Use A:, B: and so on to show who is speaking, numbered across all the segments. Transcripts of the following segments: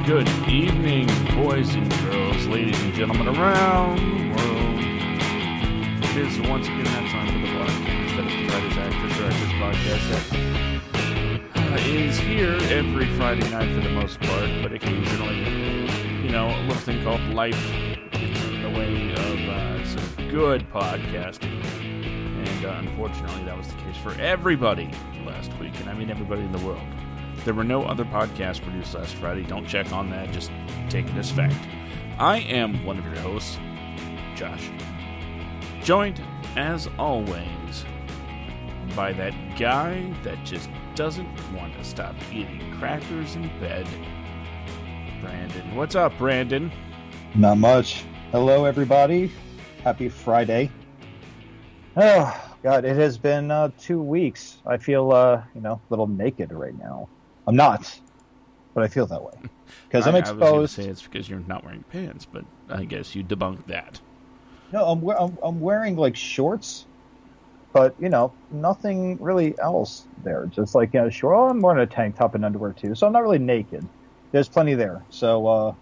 A: Good evening, boys and girls, ladies and gentlemen around the world. It is once again that time for the WADcast. That is the Writers, Actors, Directors podcast that is here every Friday night for the most part, but occasionally, a little thing called life gets in the way of some good podcasting. And unfortunately, that was the case for everybody last week, and I mean everybody in the world. There were no other podcasts produced last Friday. Don't check on that. Just take it as fact. I am one of your hosts, Josh. Joined, as always, by that guy that just doesn't want to stop eating crackers in bed, Brandon. What's up, Brandon?
B: Not much. Hello, everybody. Happy Friday. Oh, God, it has been 2 weeks. I feel, a little naked right now. I'm not, but I feel that way because I'm exposed.
A: I was going to say it's because you're not wearing pants, but I guess you debunked that.
B: No, I'm wearing like shorts, but nothing really else there. Just like sure, I'm wearing a tank top and underwear too, so I'm not really naked. There's plenty there, so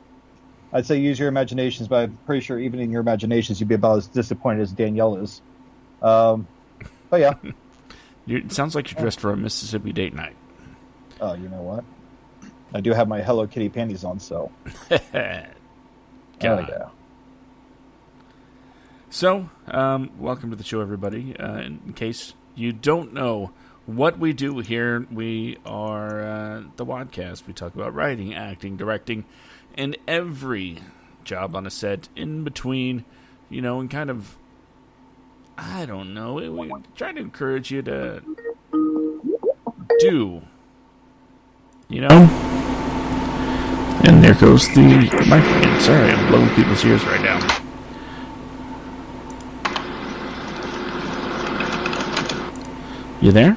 B: I'd say use your imaginations, but I'm pretty sure even in your imaginations you'd be about as disappointed as Danielle is. But yeah,
A: It sounds like you're dressed for a Mississippi date night.
B: Oh, you know what? I do have my Hello Kitty panties on, so.
A: God.
B: Yeah.
A: So, welcome to the show, everybody. In case you don't know what we do here, we are the WADcast. We talk about writing, acting, directing, and every job on a set in between, and kind of, I don't know, we try to encourage you to do. And there goes the microphone. Sorry, I'm blowing people's ears right now. You there?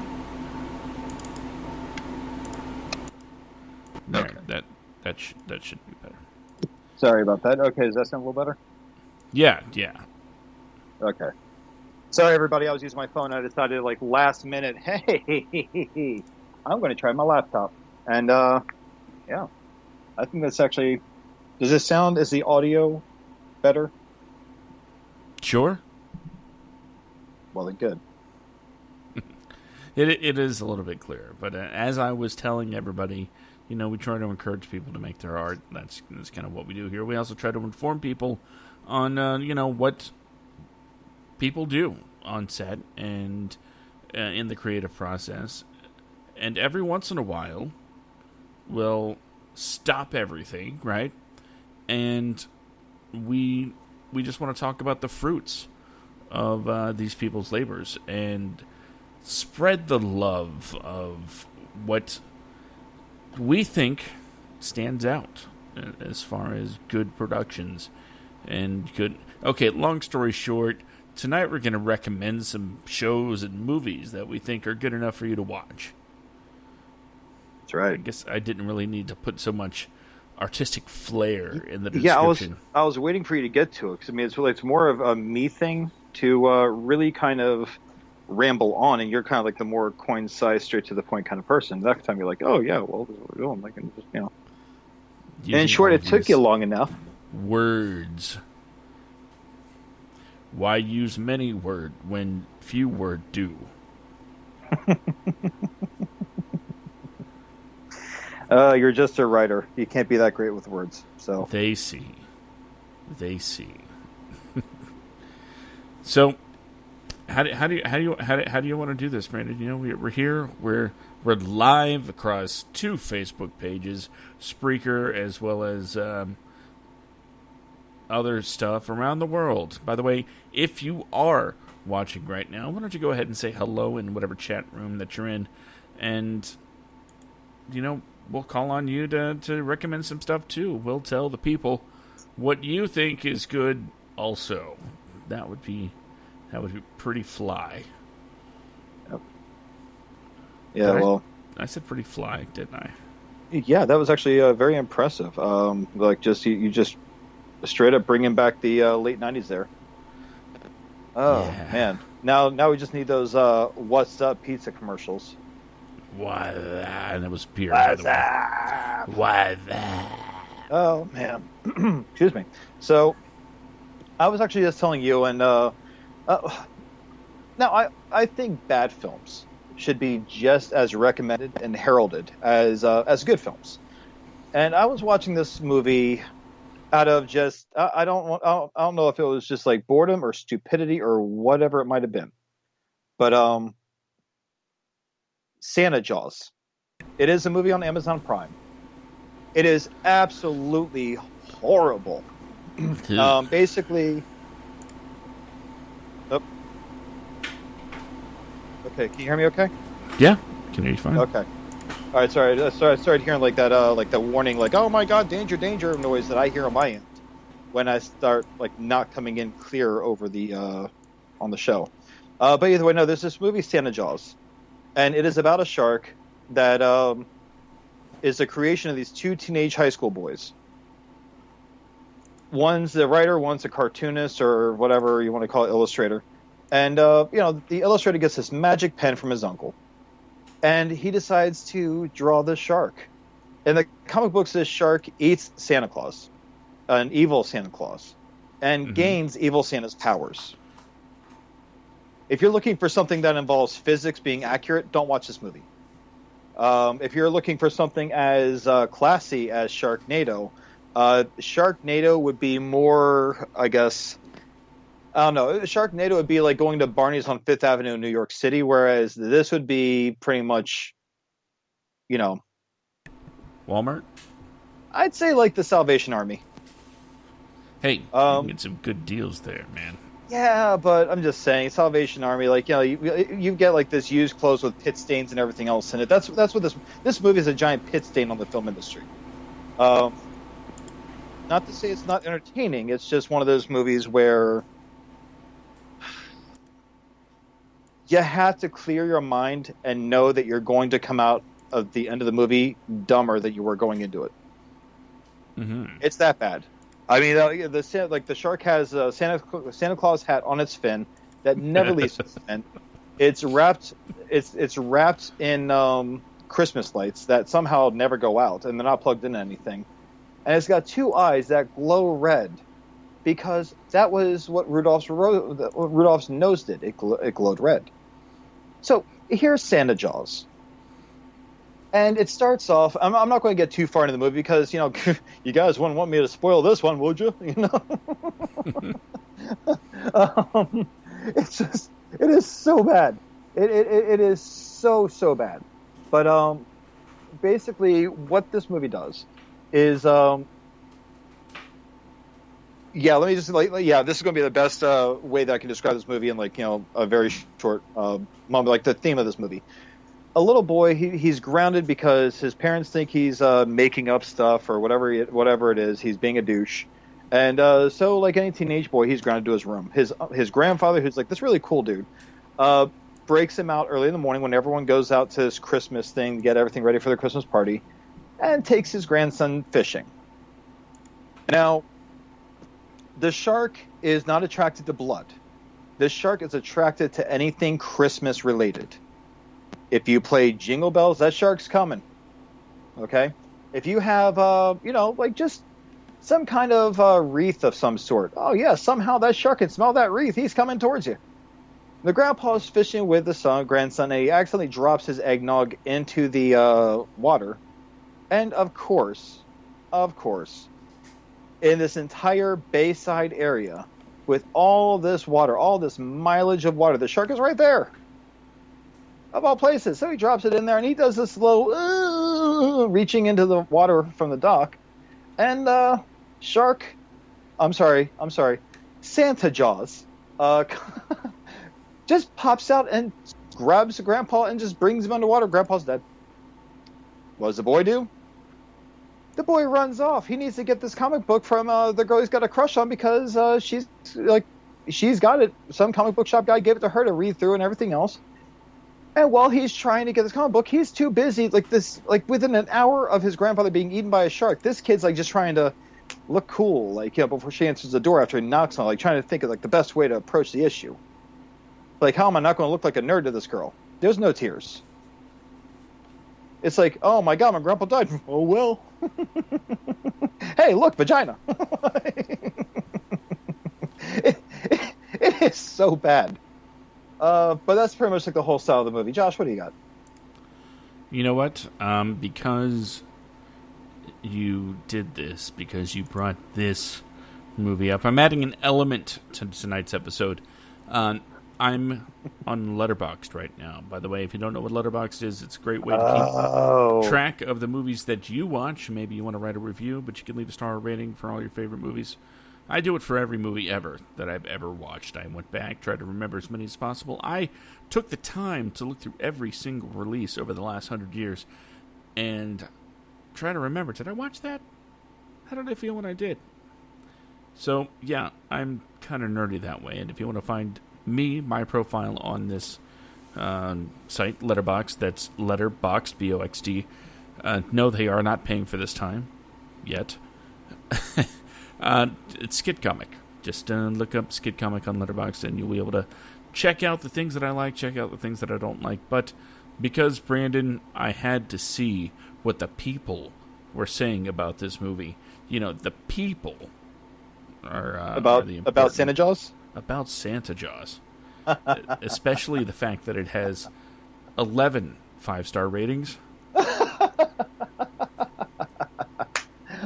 A: There. Okay. That should be better.
B: Sorry about that. Okay, does that sound a little better?
A: Yeah.
B: Okay. Sorry, everybody. I was using my phone. I decided, last minute, hey, I'm going to try my laptop. And, yeah, I think that's actually... Does this sound... Is the audio better?
A: Sure.
B: Well, then good.
A: It is a little bit clearer. But as I was telling everybody, we try to encourage people to make their art. That's kind of what we do here. We also try to inform people on, what people do on set and in the creative process. And every once in a while... we'll stop everything, right? And we just want to talk about the fruits of these people's labors and spread the love of what we think stands out as far as good productions and good... Okay, long story short, tonight we're going to recommend some shows and movies that we think are good enough for you to watch.
B: That's right.
A: I guess I didn't really need to put so much artistic flair in the description.
B: Yeah, I was waiting for you to get to it because it's more of a me thing to really kind of ramble on, and you're kind of like the more coincide, straight to the point kind of person. That time you're like, oh yeah, well, this is what we're doing, and just And in short, it took you long enough.
A: Words. Why use many word when few word do?
B: You're just a writer. You can't be that great with words. So
A: They see. So, how do you want to do this, Brandon? We're here. We're live across 2 Facebook pages, Spreaker, as well as other stuff around the world. By the way, if you are watching right now, why don't you go ahead and say hello in whatever chat room that you're in, and we'll call on you to recommend some stuff too. We'll tell the people what you think is good also. That would be pretty fly.
B: Yep. Yeah,
A: I said pretty fly, didn't I?
B: Yeah, that was actually very impressive. You just straight up bringing back the late 90s there. Oh, yeah. Man. Now we just need those What's Up pizza commercials.
A: Why that? And it was beer.
B: What's up?
A: Why that?
B: Oh man, excuse me. So I was actually just telling you, and uh, now I think bad films should be just as recommended and heralded as good films. And I was watching this movie out of just I don't know if it was just like boredom or stupidity or whatever it might have been. But Santa Jaws. It is a movie on Amazon Prime. It is absolutely horrible. Basically, oh, okay. Can you hear me? Okay.
A: Yeah, can you fine?
B: Okay. All right. Sorry. Sorry. I started hearing like the warning, like "Oh my God, danger, danger" noise that I hear on my end when I start like not coming in clear over the on the show. But either way, no. There's this movie Santa Jaws, and it is about a shark that is a creation of these two teenage high school boys. One's the writer, one's a cartoonist, or whatever you want to call it, illustrator. And the illustrator gets this magic pen from his uncle, and he decides to draw this shark. In the comic books, this shark eats Santa Claus, an evil Santa Claus, and gains evil Santa's powers. If you're looking for something that involves physics being accurate, don't watch this movie. If you're looking for something as classy as Sharknado, Sharknado would be more, I guess, I don't know. Sharknado would be like going to Barney's on Fifth Avenue in New York City, whereas this would be pretty much,
A: Walmart?
B: I'd say like the Salvation Army.
A: Hey, you can get some good deals there, man.
B: Yeah, but I'm just saying, Salvation Army, like, you get like this used clothes with pit stains and everything else in it. That's what this movie is, a giant pit stain on the film industry. Not to say it's not entertaining. It's just one of those movies where you have to clear your mind and know that you're going to come out of the end of the movie dumber than you were going into it.
A: Mm-hmm.
B: It's that bad. I mean, the shark has a Santa Claus hat on its fin that never leaves its fin. It's wrapped. It's wrapped in Christmas lights that somehow never go out, and they're not plugged into anything. And it's got two eyes that glow red, because that was what Rudolph's nose did. It glowed red. So here's Santa Jaws. And it starts off. I'm not going to get too far into the movie because you guys wouldn't want me to spoil this one, would you? It is so bad. It is so bad. But basically, what this movie does is let me just this is going to be the best way that I can describe this movie in a very short moment, like the theme of this movie. A little boy, he's grounded because his parents think he's making up stuff or whatever it is. He's being a douche, and so like any teenage boy, he's grounded to his room. His grandfather, who's like this really cool dude, breaks him out early in the morning when everyone goes out to this Christmas thing to get everything ready for their Christmas party, and takes his grandson fishing. Now, the shark is not attracted to blood. This shark is attracted to anything Christmas related. If you play Jingle Bells, that shark's coming. Okay? If you have, just some kind of wreath of some sort. Oh, yeah, somehow that shark can smell that wreath. He's coming towards you. The grandpa is fishing with the grandson, and he accidentally drops his eggnog into the water. And of course, in this entire bayside area, with all this water, all this mileage of water, the shark is right there. Of all places. So he drops it in there, and he does this slow reaching into the water from the dock. And Santa Jaws just pops out and grabs Grandpa and just brings him underwater. Grandpa's dead. What does the boy do? The boy runs off. He needs to get this comic book from the girl he's got a crush on because she's got it. Some comic book shop guy gave it to her to read through and everything else. And while he's trying to get this comic book, he's too busy. Within an hour of his grandfather being eaten by a shark, this kid's just trying to look cool, before she answers the door after he knocks on, trying to think of the best way to approach the issue. How am I not going to look like a nerd to this girl? There's no tears. It's like, oh my god, my grandpa died. Oh well. Hey, look, vagina. It is so bad. But that's pretty much like the whole style of the movie. Josh, what do you got?
A: You know what? Because you did this, because you brought this movie up, I'm adding an element to tonight's episode. I'm on Letterboxd right now. By the way, if you don't know what Letterboxd is, it's a great way to keep track of the movies that you watch. Maybe you want to write a review, but you can leave a star rating for all your favorite movies. I do it for every movie ever that I've ever watched. I went back, tried to remember as many as possible. I took the time to look through every single release over the last 100 years and try to remember, did I watch that? How did I feel when I did? So, yeah, I'm kind of nerdy that way. And if you want to find me, my profile on this site, Letterboxd, that's Letterboxd, B-O-X-D. No, they are not paying for this time. Yet. It's Skid Comic. Just look up Skid Comic on Letterboxd and you'll be able to check out the things that I like, check out the things that I don't like. But because, Brandon, I had to see what the people were saying about this movie. You know, the people are
B: about Santa Jaws?
A: About Santa Jaws. Especially the fact that it has 11 5-star ratings.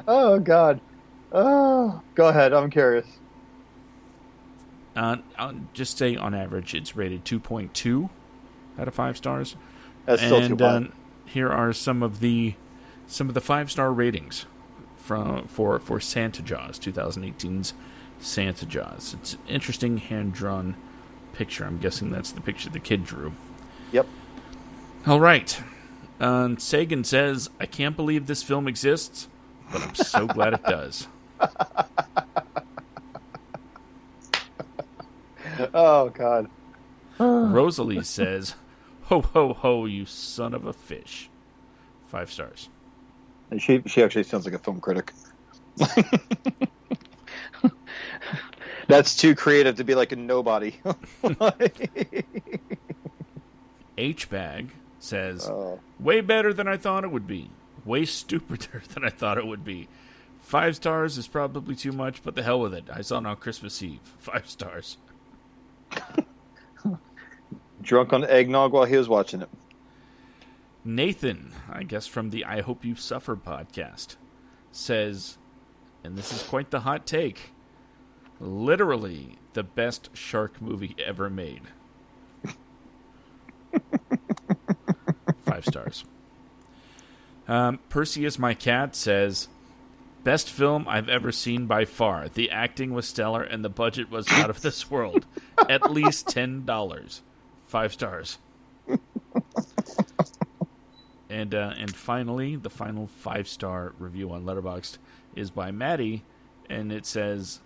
B: Oh, God. Oh, go ahead. I'm curious.
A: I'll just say on average it's rated 2.2 out of 5 stars.
B: That's still too high.
A: Here are some of the 5-star ratings for Santa Jaws, 2018's Santa Jaws. It's an interesting hand-drawn picture. I'm guessing that's the picture the kid drew.
B: Yep.
A: All right. Sagan says, I can't believe this film exists, but I'm so glad it does.
B: Oh, God.
A: Rosalie says, ho, ho, ho, you son of a fish. 5 stars.
B: And she actually sounds like a film critic. That's too creative to be like a nobody.
A: H-Bag says, way better than I thought it would be. Way stupider than I thought it would be. 5 stars is probably too much, but the hell with it. I saw it on Christmas Eve. 5 stars.
B: Drunk on eggnog while he was watching it.
A: Nathan, I guess from the I Hope You Suffer podcast, says, and this is quite the hot take, literally the best shark movie ever made. 5 stars. Percy is my cat says, best film I've ever seen by far. The acting was stellar and the budget was out of this world. At least $10. 5 stars. And finally, the final 5-star review on Letterboxd is by Maddie, and it says,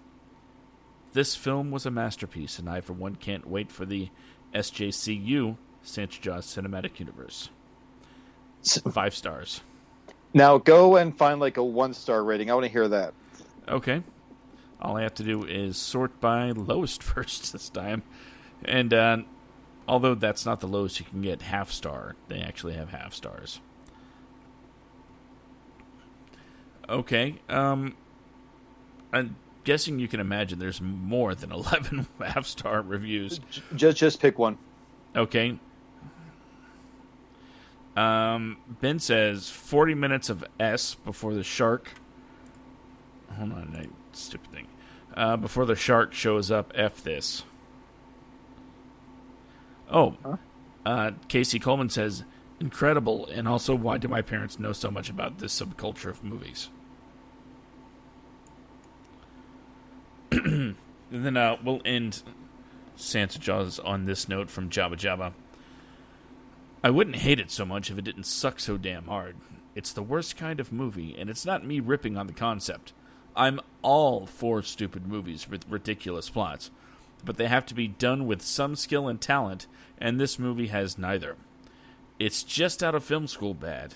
A: this film was a masterpiece, and I, for one, can't wait for the SJCU, Santa Jaws Cinematic Universe. 5 stars.
B: Now go and find like a 1-star rating. I want to hear that.
A: Okay. All I have to do is sort by lowest first this time. And although that's not the lowest you can get, half star, they actually have half stars. Okay. I'm guessing you can imagine there's more than 11 half-star reviews.
B: Just pick one.
A: Okay. Ben says 40 minutes of S before the shark. Hold on, stupid thing. Before the shark shows up, F this. Oh, Casey Coleman says incredible, and also why do my parents know so much about this subculture of movies? And then we'll end Santa Jaws on this note from Jabba Jabba. I wouldn't hate it so much if it didn't suck so damn hard. It's the worst kind of movie, and it's not me ripping on the concept. I'm all for stupid movies with ridiculous plots, but they have to be done with some skill and talent, and this movie has neither. It's just out of film school bad.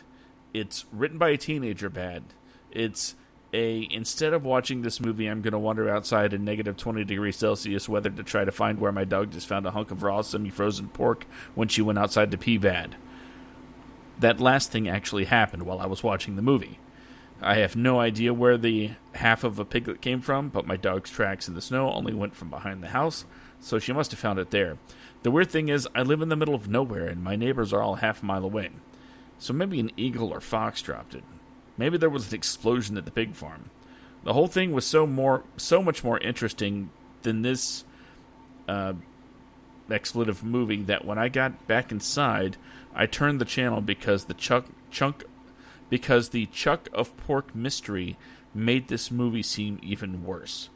A: It's written by a teenager bad. It's instead of watching this movie, I'm going to wander outside in negative 20 degrees Celsius weather to try to find where my dog just found a hunk of raw semi-frozen pork when she went outside to pee bad. that last thing actually happened while I was watching the movie. I have no idea where the half of a piglet came from, but my dog's tracks in the snow only went from behind the house, so she must have found it there. The weird thing is, I live in the middle of nowhere, and my neighbors are all half a mile away. So maybe an eagle or fox dropped it. Maybe there was an explosion at the pig farm. The whole thing was so much more interesting than this expletive movie that when I got back inside, I turned the channel because the chunk of pork mystery made this movie seem even worse.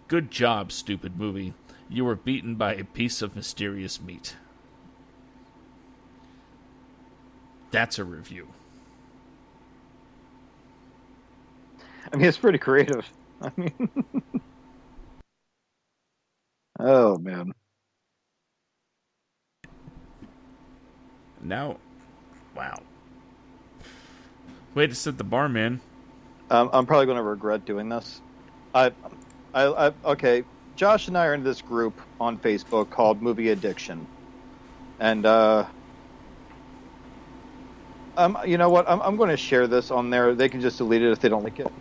A: Good job, stupid movie. You were beaten by a piece of mysterious meat. That's a review.
B: I mean, it's pretty creative. I mean, oh man.
A: Now, wow. Way to set the bar, man.
B: I'm probably going to regret doing this. Okay. Josh and I are in this group on Facebook called Movie Addiction, and you know what? I'm going to share this on there. They can just delete it if they don't like it.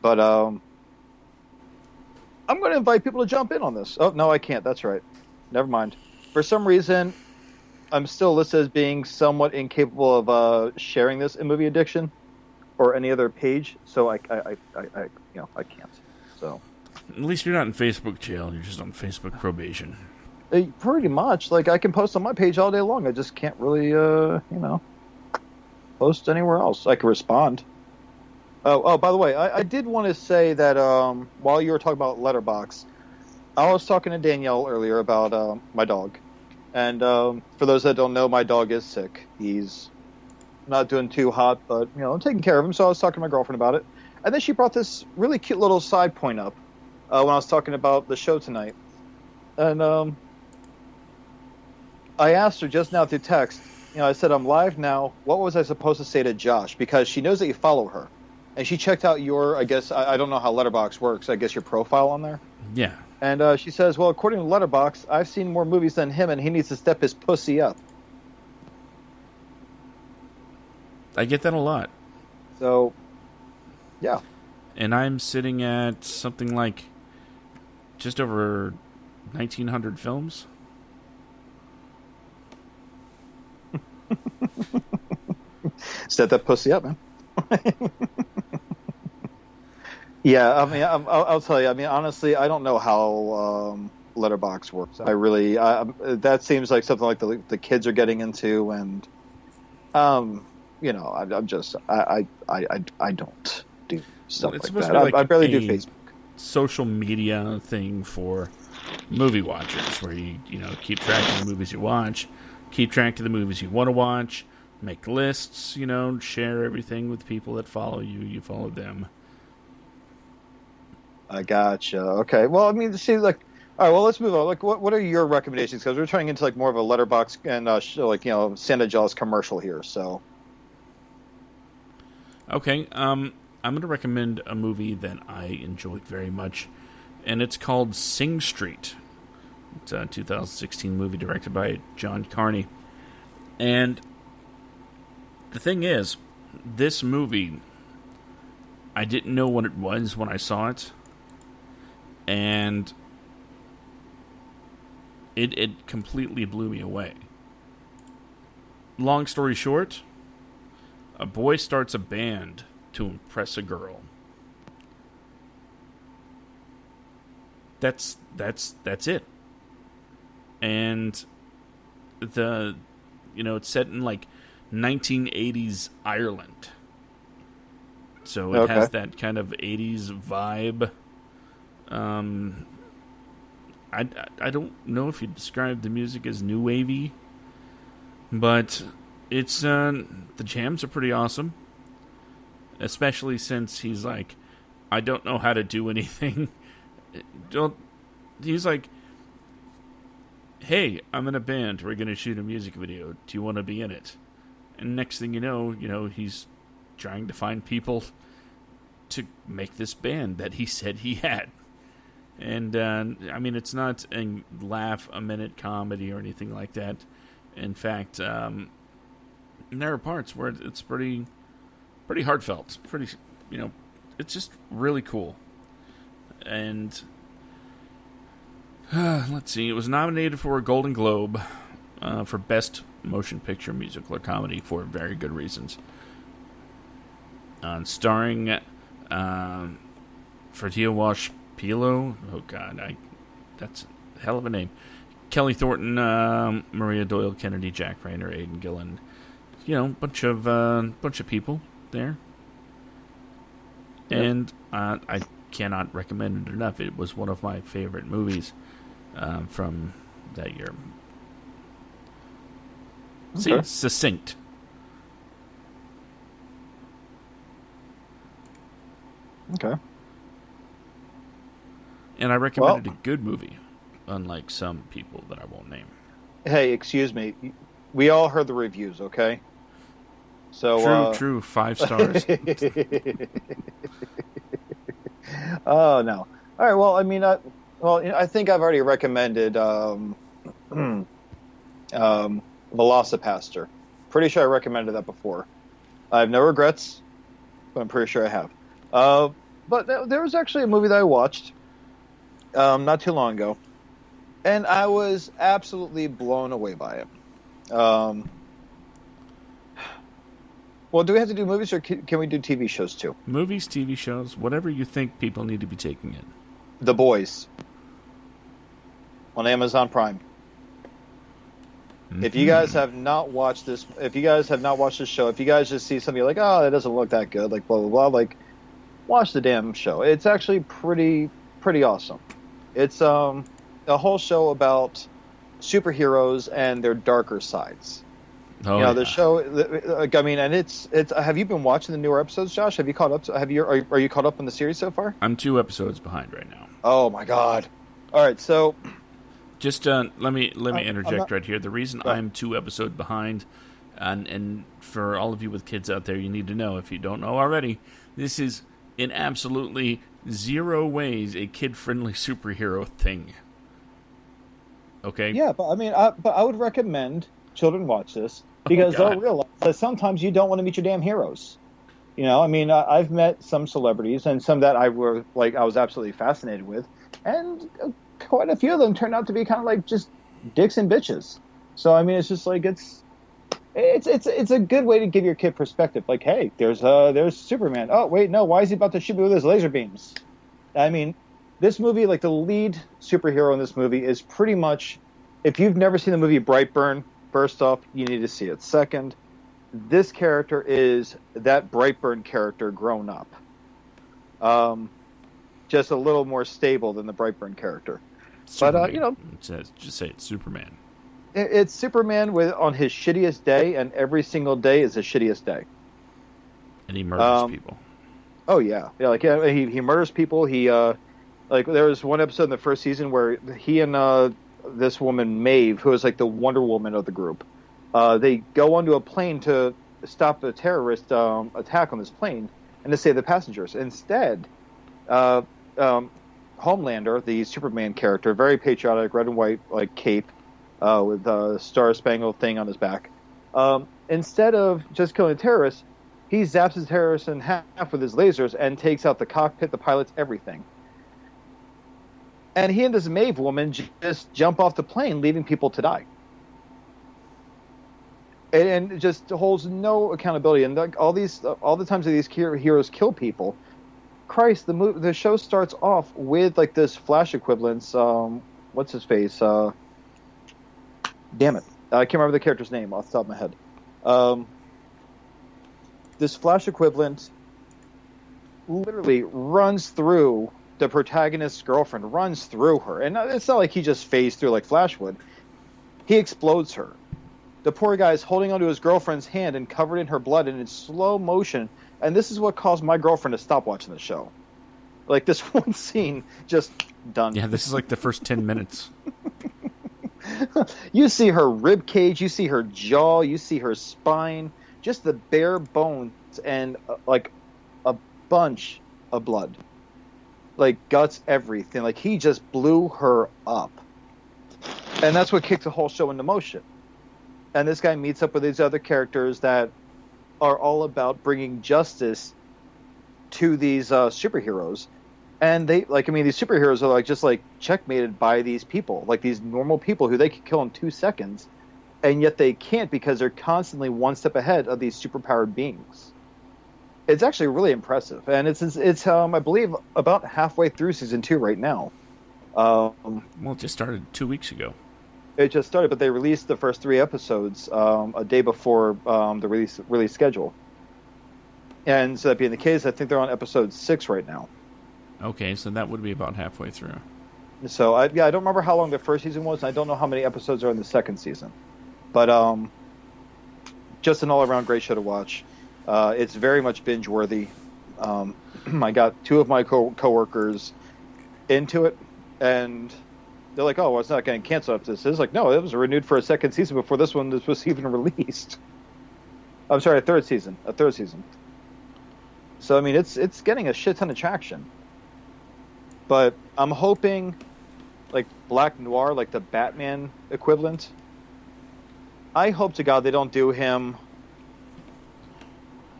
B: But I'm going to invite people to jump in on this. Oh no, I can't. That's right. Never mind. For some reason, I'm still listed as being somewhat incapable of sharing this in Movie Addiction or any other page, so I can't. So
A: at least you're not in Facebook jail. You're just on Facebook probation.
B: Pretty much. Like, I can post on my page all day long. I just can't really, post anywhere else. I can respond. Oh, by the way, I did want to say that while you were talking about Letterboxd, I was talking to Danielle earlier about my dog. And for those that don't know, my dog is sick. He's not doing too hot, but, I'm taking care of him. So I was talking to my girlfriend about it. And then she brought this really cute little side point up when I was talking about the show tonight. And I asked her just now through text, I said, I'm live now. What was I supposed to say to Josh? Because she knows that you follow her. And she checked out your, I guess, I don't know how Letterboxd works, I guess your profile on there.
A: Yeah.
B: And she says, well, according to Letterboxd, I've seen more movies than him, and he needs to step his pussy up.
A: I get that a lot.
B: So, yeah.
A: And I'm sitting at something like just over 1,900 films.
B: Step that pussy up, man. Yeah, I mean, I'll tell you. I mean, honestly, I don't know how Letterboxd works. I really, that seems like something like the kids are getting into, and I'm just, I don't do stuff like that. I barely do Facebook.
A: Social media thing for movie watchers, where you keep track of the movies you watch, keep track of the movies you want to watch, make lists, share everything with people that follow you. You follow them. I
B: gotcha. Okay. Well, I mean, see, like, all right. Well, let's move on. Like, what are your recommendations? Because we're turning into like more of a Letterboxd and Santa Jaws commercial here. So.
A: Okay. I'm going to recommend a movie that I enjoyed very much, and it's called Sing Street. It's a 2016 movie directed by John Carney, and the thing is, this movie, I didn't know what it was when I saw it. And it completely blew me away. Long story short, a boy starts a band to impress a girl. That's it. And it's set in like 1980s Ireland. So it has that kind of 80s vibe. I don't know if you describe the music as new wavy, but it's the jams are pretty awesome. Especially since he's like, I don't know how to do anything. He's like, hey, I'm in a band. We're gonna shoot a music video. Do you want to be in it? And next thing you know, he's trying to find people to make this band that he said he had. And, I mean, it's not a laugh-a-minute comedy or anything like that. In fact, And there are parts where it's pretty heartfelt. Pretty, it's just really cool. And let's see, it was nominated for a Golden Globe for Best Motion Picture, Musical, or Comedy for very good reasons. Starring Fertia Wash Pilo. Oh God, that's a hell of a name. Kelly Thornton, Maria Doyle Kennedy, Jack Rayner, Aidan Gillen. Bunch of people there. Yep. And I cannot recommend it enough. It was one of my favorite movies from that year. Okay. See, succinct.
B: Okay.
A: And I recommended a good movie, unlike some people that I won't name.
B: Hey, excuse me. We all heard the reviews, okay? So
A: True. 5 stars.
B: Oh no! All right. Well, I mean, I think I've already recommended Velocipaster. Pretty sure I recommended that before. I have no regrets, but I'm pretty sure I have. But there was actually a movie that I watched not too long ago, and I was absolutely blown away by it. Well, do we have to do movies, or can we do TV shows too?
A: Movies, TV shows, whatever you think people need to be taking in.
B: The Boys on Amazon Prime. Mm-hmm. If you guys have not watched this, show, if you guys just see something like, oh, that doesn't look that good, like blah blah blah, like watch the damn show. It's actually pretty awesome. It's a whole show about superheroes and their darker sides.
A: Oh,
B: the show. I mean, and it's. Have you been watching the newer episodes, Josh? Have you caught up? Are you caught up on the series so far?
A: I'm 2 episodes behind right now.
B: Oh my God! All right, so
A: just let me interject right here. The reason I'm 2 episodes behind, and for all of you with kids out there, you need to know, if you don't know already, this is in absolutely 0 ways a kid-friendly superhero thing. Okay.
B: Yeah, but I mean, I would recommend children watch this. Because they'll realize that sometimes you don't want to meet your damn heroes. I mean, I've met some celebrities and some that I was absolutely fascinated with, and quite a few of them turned out to be kind of like just dicks and bitches. So I mean, it's just like it's a good way to give your kid perspective. Like, hey, there's Superman. Oh wait, no, why is he about to shoot me with his laser beams? I mean, this movie, like the lead superhero in this movie, is pretty much, if you've never seen the movie Brightburn. First off, you need to see it. Second, this character is that Brightburn character grown up. Just a little more stable than the Brightburn character.
A: Superman. But, just say it's Superman.
B: It's Superman on his shittiest day, and every single day is his shittiest day.
A: And he murders people.
B: Oh, yeah. He murders people. He, there was one episode in the first season where he and this woman Maeve, who is like the Wonder Woman of the group, they go onto a plane to stop a terrorist attack on this plane and to save the passengers. Instead, Homelander, the Superman character, very patriotic, red and white like cape with a Star Spangled thing on his back, instead of just killing the terrorists, he zaps the terrorists in half with his lasers and takes out the cockpit, the pilots, everything. And he and this Maeve woman just jump off the plane, leaving people to die. And just holds no accountability. And all the times that these heroes kill people, Christ, the show starts off with like this Flash equivalence. What's his face? Damn it, I can't remember the character's name off the top of my head. This Flash equivalent literally runs through the protagonist's girlfriend, runs through her. And it's not like he just phased through like Flash would. He explodes her. The poor guy is holding onto his girlfriend's hand and covered in her blood and in slow motion. And this is what caused my girlfriend to stop watching the show. Like this one scene, just done.
A: Yeah, this is like the first 10 minutes.
B: You see her rib cage, you see her jaw, you see her spine, just the bare bones and like a bunch of blood. Like guts, everything. Like he just blew her up. And that's what kicked the whole show into motion. and this guy meets up with these other characters that are all about bringing justice to these superheroes. And they these superheroes are just checkmated by these people, like these normal people who they could kill in 2 seconds, and yet they can't because they're constantly one step ahead of these superpowered beings. It's actually really impressive, and it's I believe about halfway through season 2 right now.
A: Well, it just started 2 weeks ago.
B: It just started, but they released the first 3 episodes a day before the release schedule. And so that being the case, I think they're on episode 6 right now.
A: Okay, so that would be about halfway through.
B: So I don't remember how long the first season was, and I don't know how many episodes are in the second season. But just an all-around great show to watch. It's very much binge-worthy. I got 2 of my coworkers into it, and they're like, "Oh, well, it's not getting canceled after this." It's like, no, it was renewed for a second season before this one was even released. I'm sorry, a third season. So I mean, it's getting a shit ton of traction. But I'm hoping, like Black Noir, like the Batman equivalent. I hope to God they don't do him.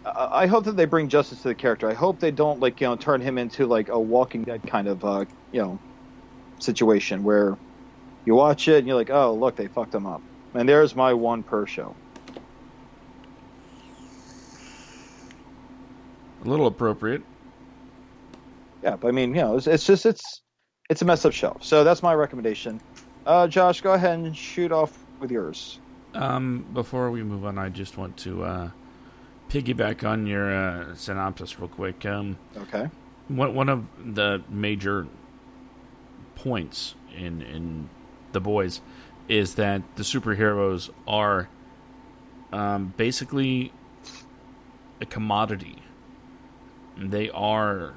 B: I hope that they bring justice to the character. I hope they don't turn him into like a Walking Dead kind of situation where you watch it and you're like, oh look, they fucked him up. And there's my one per show.
A: A little appropriate.
B: Yeah, but I mean, it's a messed up show. So that's my recommendation. Josh, go ahead and shoot off with yours.
A: Before we move on, I just want to piggyback on your synopsis real quick.
B: Okay.
A: One of the major points in The Boys is that the superheroes are basically a commodity. They are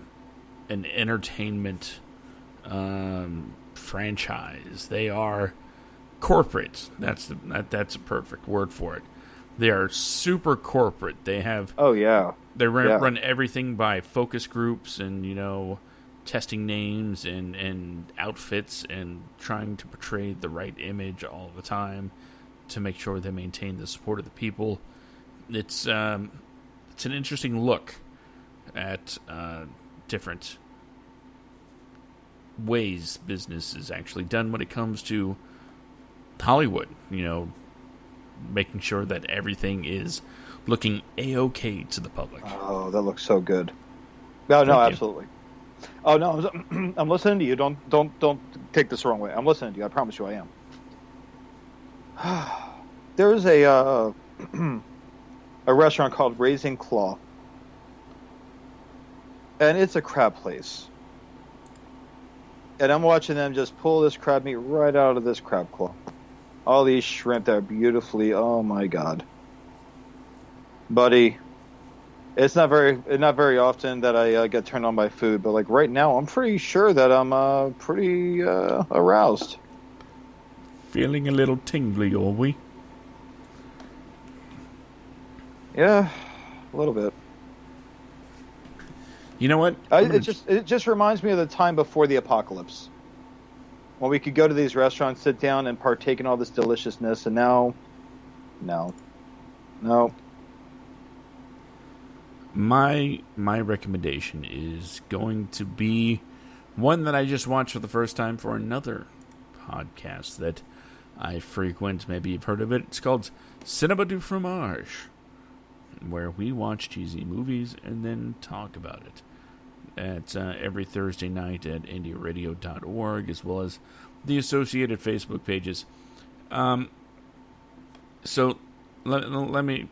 A: an entertainment franchise. They are corporate. That's a perfect word for it. They are super corporate. They have They run everything by focus groups and testing names and outfits and trying to portray the right image all the time to make sure they maintain the support of the people. It's an interesting look at different ways business is actually done when it comes to Hollywood. Making sure that everything is looking A-okay to the public.
B: Oh, that looks so good. No, absolutely. Oh no, I'm listening to you. Don't take this the wrong way. I'm listening to you. I promise you, I am. There's a restaurant called Raising Claw, and it's a crab place. And I'm watching them just pull this crab meat right out of this crab claw. All these shrimp that are beautifully, oh my God. Buddy, it's not very often that I get turned on by food, but like right now, I'm pretty sure that I'm pretty aroused.
A: Feeling a little tingly, are we?
B: Yeah, a little bit.
A: You know what?
B: It just reminds me of the time before the apocalypse, when we could go to these restaurants, sit down, and partake in all this deliciousness, and now, no.
A: My recommendation is going to be one that I just watched for the first time for another podcast that I frequent. Maybe you've heard of it. It's called Cinema du Fromage, where we watch cheesy movies and then talk about it. It's every Thursday night at indiaradio.org, as well as the associated Facebook pages. So let me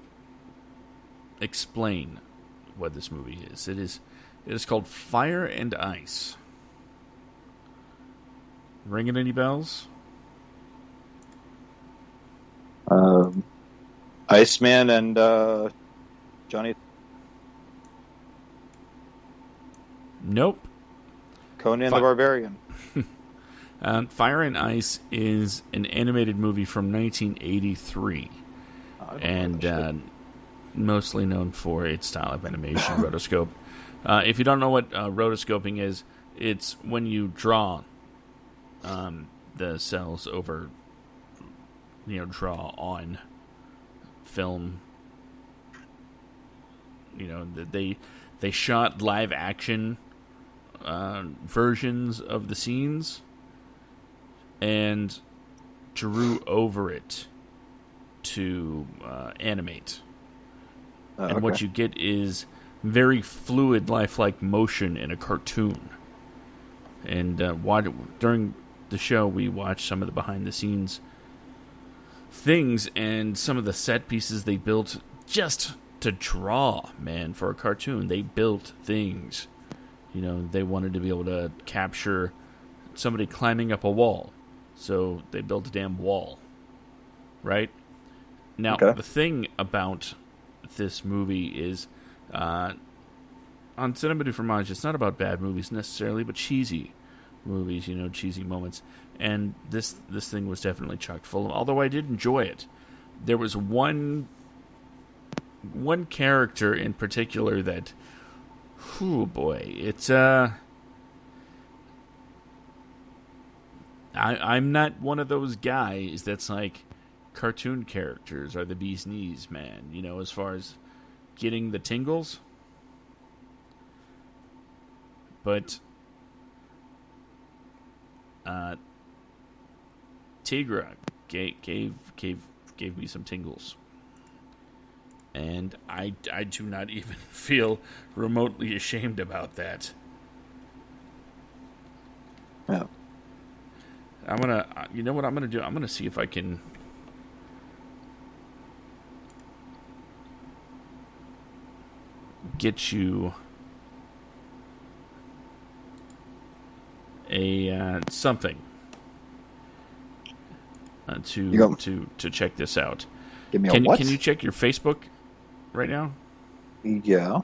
A: explain what this movie is. It is called Fire and Ice. Ringing any bells?
B: Iceman and Johnny.
A: Nope.
B: Conan the Barbarian.
A: Fire and Ice is an animated movie from 1983. And mostly known for its style of animation, rotoscope. If you don't know what rotoscoping is, it's when you draw the cells over, draw on film. You know, they shot live action versions of the scenes and drew over it to animate. And what you get is very fluid, lifelike motion in a cartoon. And during the show, we watched some of the behind-the-scenes things and some of the set pieces they built just to draw, man, for a cartoon. They built things. You know, they wanted to be able to capture somebody climbing up a wall. So they built a damn wall. Right? Now, the thing about this movie is, on Cinema du Fromage, it's not about bad movies necessarily, but cheesy movies, you know, cheesy moments. And this thing was definitely chock full of, although I did enjoy it. There was one character in particular that, oh boy, it's I'm not one of those guys that's like, cartoon characters are the bee's knees, man. You know, as far as getting the tingles. But Tigra gave me some tingles. And I do not even feel remotely ashamed about that.
B: Yeah.
A: You know what I'm gonna do? I'm gonna see if I can get you a something to check this out.
B: Give me a what?
A: Can you check your Facebook right now?
B: Yeah.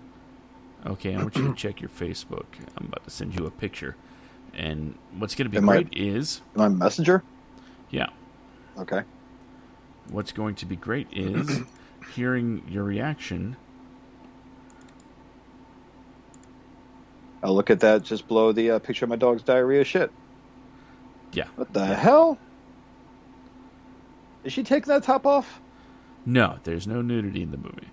A: Okay, I want you to check your Facebook. I'm about to send you a picture. And what's going to be great is...
B: Am I Messenger?
A: Yeah.
B: Okay.
A: What's going to be great is hearing your reaction.
B: I'll look at that just below the picture of my dog's diarrhea shit.
A: Yeah.
B: What the hell? Is she taking that top off?
A: No, there's no nudity in the movie.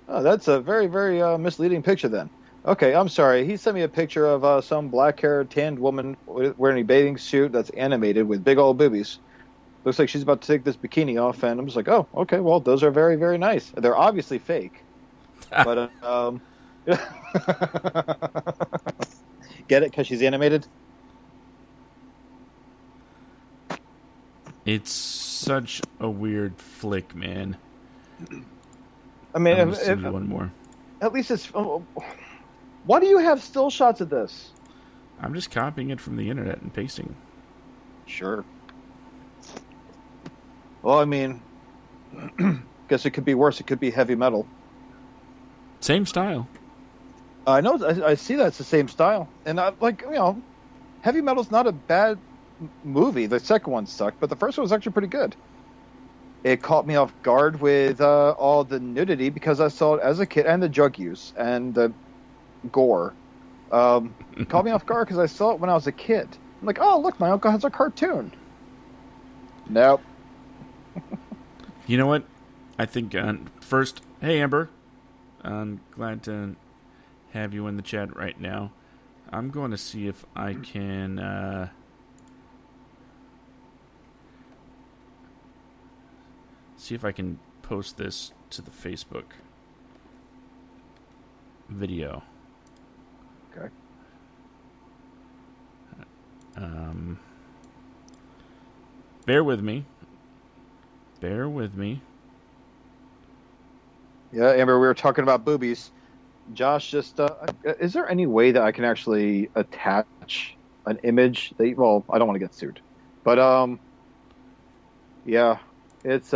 B: Oh, that's a very, very misleading picture then. Okay, I'm sorry. He sent me a picture of some black-haired, tanned woman wearing a bathing suit that's animated with big old boobies. Looks like she's about to take this bikini off, and I'm just like, oh, okay, well, those are very, very nice. They're obviously fake. But, get it? Because she's animated?
A: It's such a weird flick, man.
B: I mean,
A: I'm gonna send you one more.
B: At least it's... why do you have still shots of this?
A: I'm just copying it from the internet and pasting.
B: Sure. Well, I mean, guess it could be worse. It could be heavy metal.
A: Same style.
B: I know. I see that's the same style. And heavy metal's not a bad movie. The second one sucked, but the first one was actually pretty good. It caught me off guard with all the nudity because I saw it as a kid, and the drug use and the gore. It caught me off guard because I saw it when I was a kid. I'm like, oh, look, my uncle has a cartoon. Nope.
A: You know what? I think first, hey Amber, I'm glad to have you in the chat right now. I'm going to see if I can post this to the Facebook video.
B: Okay.
A: Bear with me.
B: Yeah, Amber, we were talking about boobies. Josh, just is there any way that I can actually attach an image? Well, I don't want to get sued, but yeah, it's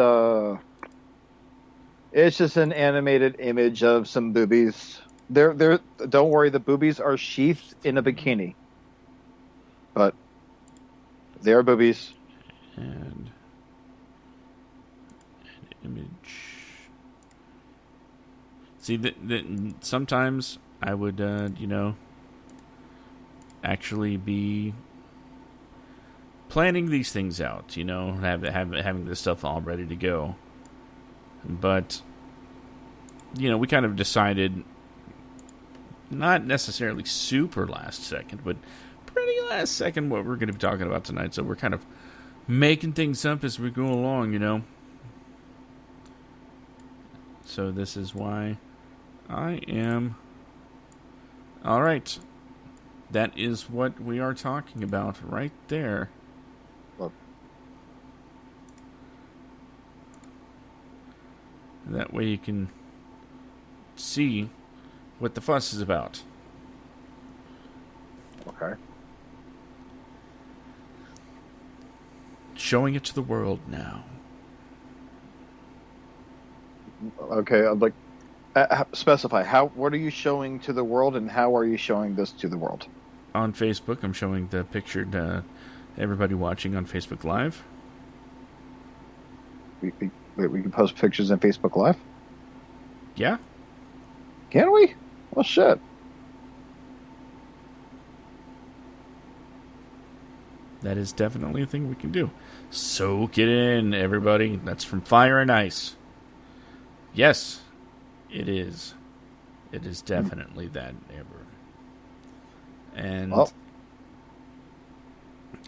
B: just an animated image of some boobies. They're don't worry, the boobies are sheathed in a bikini, but they are boobies.
A: And an image. See, sometimes I would, actually be planning these things out, having this stuff all ready to go. But, we kind of decided, not necessarily super last second, but pretty last second what we're going to be talking about tonight. So we're kind of making things up as we go along, So this is why I am... All right. That is what we are talking about right there.
B: Well,
A: that way you can see what the fuss is about.
B: okay.
A: Showing it to the world now.
B: Okay, I'd like specify what are you showing to the world, and how are you showing this to the world?
A: On Facebook, I'm showing the pictured everybody watching on Facebook Live.
B: We can post pictures on Facebook Live?
A: Yeah.
B: Can we? Well, shit.
A: That is definitely a thing we can do. Soak it in, everybody. That's from Fire and Ice. Yes, it is. It is definitely that, Amber. And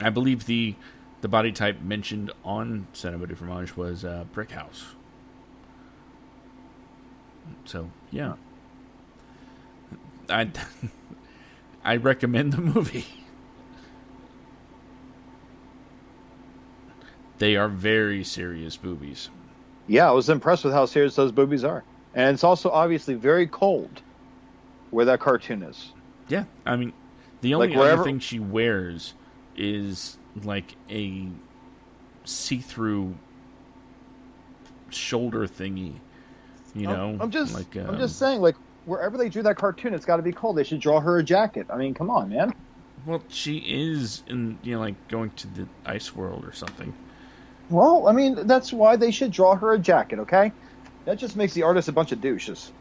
A: I believe the body type mentioned on Cinema du Fromage was Brick House. So, yeah. I recommend the movie. They are very serious boobies.
B: Yeah, I was impressed with how serious those boobies are. And it's also obviously very cold where that cartoon is.
A: Yeah, I mean, the only other thing she wears is like a see-through shoulder thingy.
B: I'm just saying, like, wherever they drew that cartoon, it's got to be cold. They should draw her a jacket. I mean, come on, man.
A: Well, she is in, like going to the ice world or something.
B: Well, I mean, that's why they should draw her a jacket, okay? That just makes the artist a bunch of douches.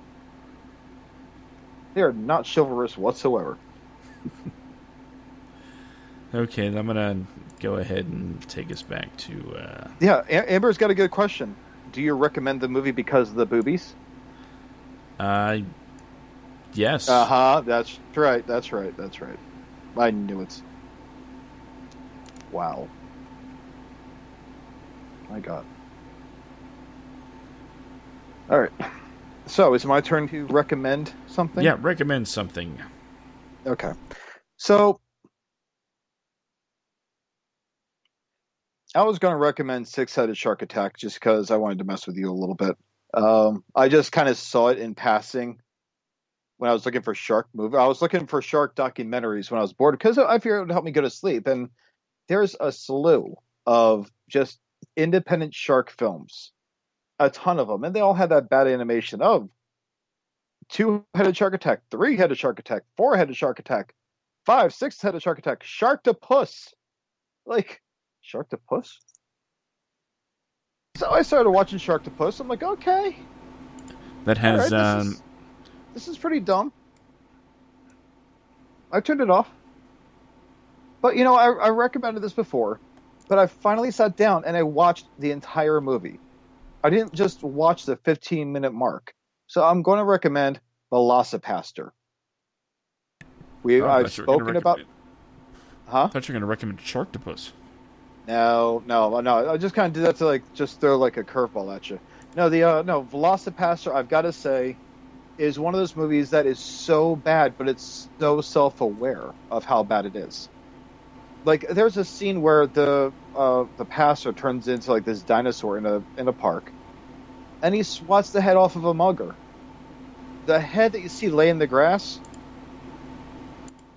B: They are not chivalrous whatsoever.
A: Okay, I'm going to go ahead and take us back to...
B: Yeah, Amber's got a good question. Do you recommend the movie because of the boobies?
A: Yes.
B: Uh-huh, that's right. I knew it. Wow. My God. All right. So, is it my turn to recommend something?
A: Yeah, recommend something.
B: Okay. So, I was going to recommend Six-Headed Shark Attack just because I wanted to mess with you a little bit. I just kind of saw it in passing when I was looking for shark movie. I was looking for shark documentaries when I was bored because I figured it would help me go to sleep. And there's a slew of just independent shark films, a ton of them, and they all had that bad animation of two-headed shark attack, three-headed shark attack, four-headed shark attack, 5-6-headed shark attack, Sharktopus. Like, Sharktopus? So I started watching Sharktopus. I'm like, okay.
A: That has...
B: Right, this is pretty dumb. I turned it off. But, I recommended this before, but I finally sat down and I watched the entire movie. I didn't just watch the 15-minute mark. So I'm going to recommend Velocipaster. I've spoken about... Huh?
A: I thought you were going to recommend Sharktopus.
B: No. I just kind of did that to just throw a curveball at you. No, Velocipaster, I've got to say, is one of those movies that is so bad, but it's so self-aware of how bad it is. Like, there's a scene where the passer turns into this dinosaur in a park, and he swats the head off of a mugger. The head that you see lay in the grass,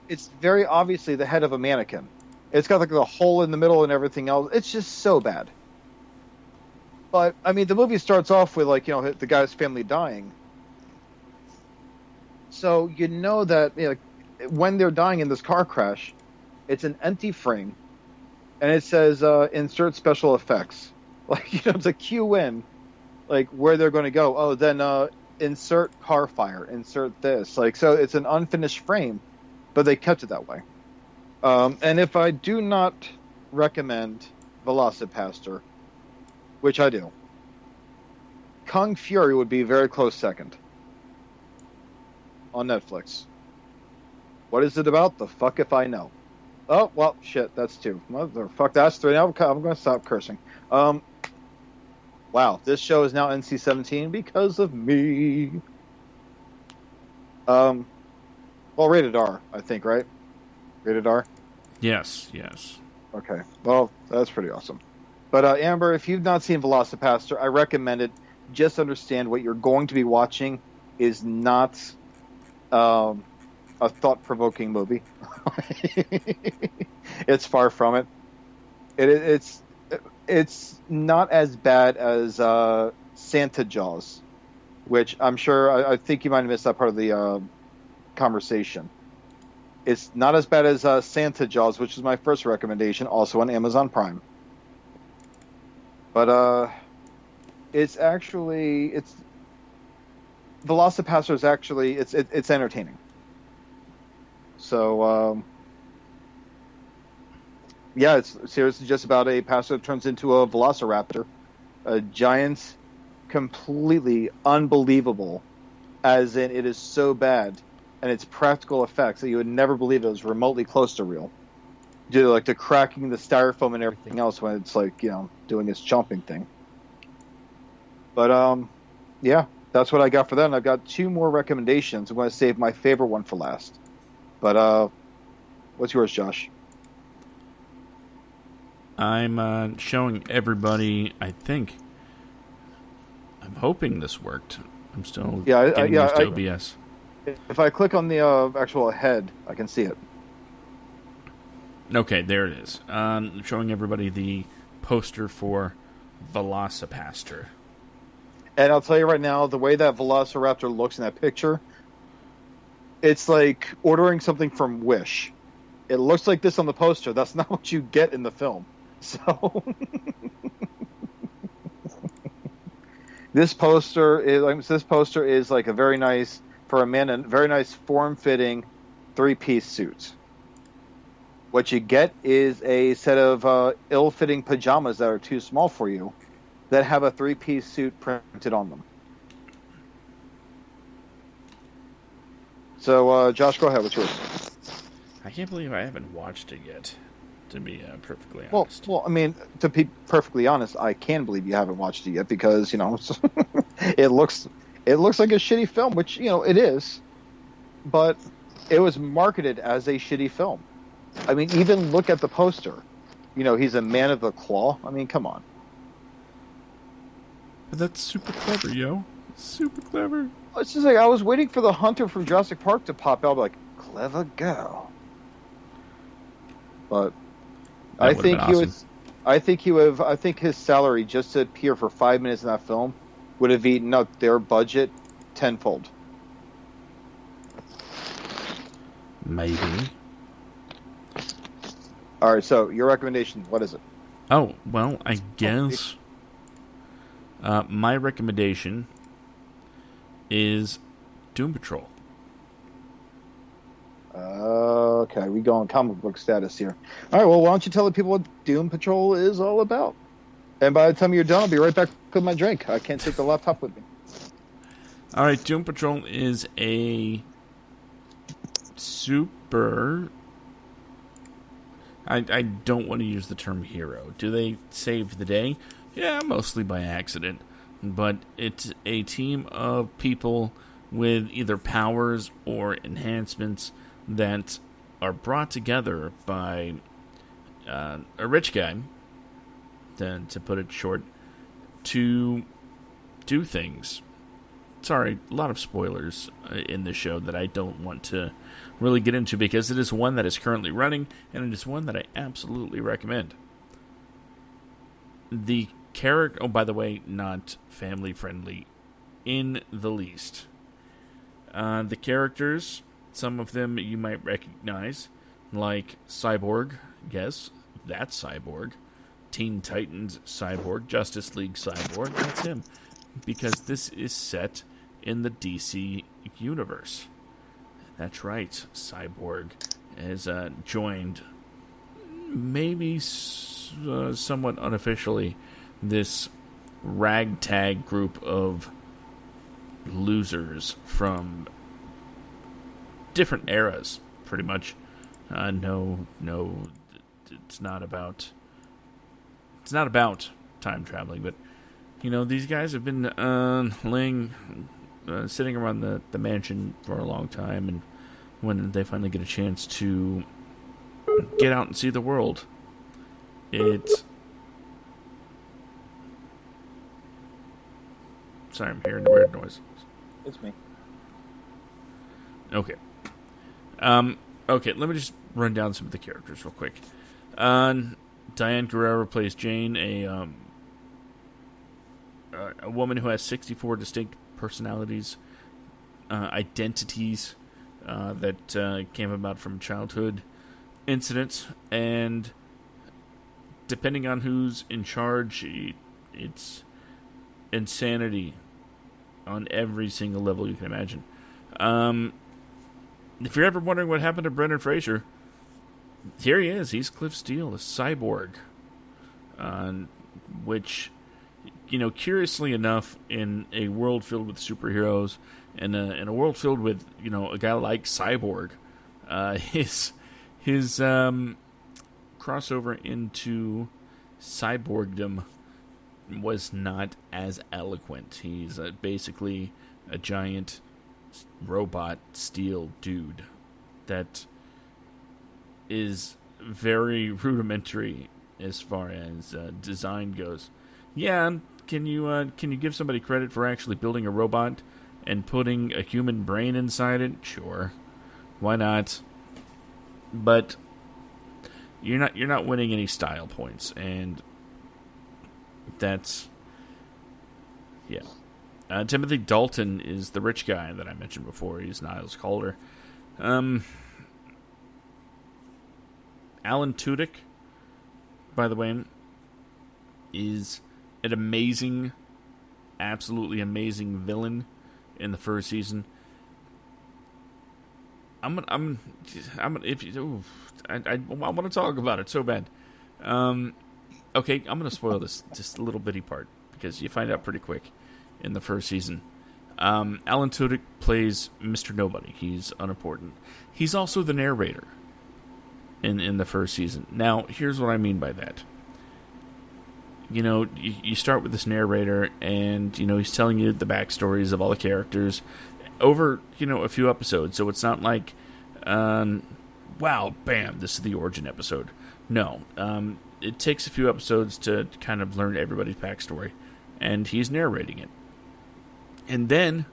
B: it's very obviously the head of a mannequin. It's got the hole in the middle and everything else. It's just so bad. But I mean, the movie starts off with the guy's family dying. So that when they're dying in this car crash, it's an empty frame, and it says insert special effects. It's a cue in, where they're going to go. Oh, then insert car fire, insert this. So it's an unfinished frame, but they kept it that way. And if I do not recommend Velocipaster, which I do, Kung Fury would be a very close second on Netflix. What is it about? The fuck if I know. Oh, well, shit, that's 2. Motherfuck, that's 3. Now I'm going to stop cursing. Wow, this show is now NC-17 because of me. Well, rated R, I think, right? Rated R?
A: Yes.
B: Okay, well, that's pretty awesome. But Amber, if you've not seen Velocipaster, I recommend it. Just understand what you're going to be watching is not a thought-provoking movie. It's far from it. It's not as bad as Santa Jaws, which I'm sure I think you might have missed that part of the conversation. It's not as bad as Santa Jaws, which is my first recommendation, also on Amazon Prime. But Velocipaster is actually it's entertaining. So yeah, it's seriously just about a pastor that turns into a velociraptor, a giant, completely unbelievable, as in it is so bad, and its practical effects that you would never believe it was remotely close to real, due to like the cracking the styrofoam and everything else when it's like doing its chomping thing. But yeah, that's what I got for that. And I've got 2 more recommendations. I'm going to save my favorite one for last. But what's yours, Josh?
A: I'm showing everybody. I'm hoping this worked. I'm still getting used to OBS.
B: If I click on the actual head, I can see it.
A: Okay, there it is. Showing everybody the poster for Velocipaster.
B: And I'll tell you right now, the way that Velociraptor looks in that picture, it's like ordering something from Wish. It looks like this on the poster. That's not what you get in the film. So this poster is like a very nice, for a man, a very nice form-fitting 3-piece suit. What you get is a set of ill-fitting pajamas that are too small for you, that have a 3-piece suit printed on them. So, Josh, go ahead. What's yours?
A: I can't believe I haven't watched it yet, to be perfectly honest.
B: Well, I mean, to be perfectly honest, I can believe you haven't watched it yet because, it looks like a shitty film, which, it is. But it was marketed as a shitty film. I mean, even look at the poster. He's a man of the claw. I mean, come on.
A: But that's super clever, yo. Super clever.
B: It's just like I was waiting for the hunter from Jurassic Park to pop out, like, clever girl. But I think I think his salary just to appear for 5 minutes in that film would have eaten up their budget tenfold.
A: Maybe.
B: All right, so your recommendation, what is it?
A: Oh, well, I guess my recommendation is Doom Patrol.
B: Okay, we go on comic book status here. All right, well, why don't you tell the people what Doom Patrol is all about? And by the time you're done, I'll be right back with my drink. I can't take the laptop with me.
A: All right, Doom Patrol is a super... I don't want to use the term hero. Do they save the day? Yeah, mostly by accident. But it's a team of people with either powers or enhancements that are brought together by a rich guy, to put it short, to do things. Sorry, a lot of spoilers in this show that I don't want to really get into because it is one that is currently running, and it is one that I absolutely recommend. The character... Oh, by the way, not family-friendly in the least. The characters, some of them you might recognize, like Cyborg. Yes, that's Cyborg. Teen Titans Cyborg. Justice League Cyborg. That's him. Because this is set in the DC universe. That's right. Cyborg has joined, maybe somewhat unofficially, this ragtag group of losers from different eras, pretty much. No, it's not about time traveling, but these guys have been sitting around the mansion for a long time, and when they finally get a chance to get out and see the world, sorry, I'm hearing a weird noise.
B: It's me.
A: Okay. Okay, let me just run down some of the characters real quick. Diane Guerrero plays Jane, a woman who has 64 distinct personalities, identities that came about from childhood incidents, and depending on who's in charge, it's insanity on every single level you can imagine. If you're ever wondering what happened to Brendan Fraser, here he is. He's Cliff Steele, a cyborg. Which, curiously enough, in a world filled with superheroes, and in a world filled with, a guy like Cyborg, his crossover into cyborgdom was not as eloquent. He's basically a giant robot steel dude that is very rudimentary as far as design goes. Yeah, can you give somebody credit for actually building a robot and putting a human brain inside it? Sure, why not? But you're not winning any style points, and that's Timothy Dalton is the rich guy that I mentioned before. He's Niles Calder. Alan Tudyk, by the way, is an amazing, absolutely amazing villain in the first season. I want to talk about it so bad. Okay, I'm going to spoil this just a little bitty part because you find out pretty quick in the first season. Alan Tudyk plays Mr. Nobody. He's unimportant. He's also the narrator in the first season. Now, here's what I mean by that. You start with this narrator, and he's telling you the backstories of all the characters over a few episodes. So it's not like, wow, bam, this is the origin episode. No, it takes a few episodes to kind of learn everybody's backstory, and he's narrating it. And then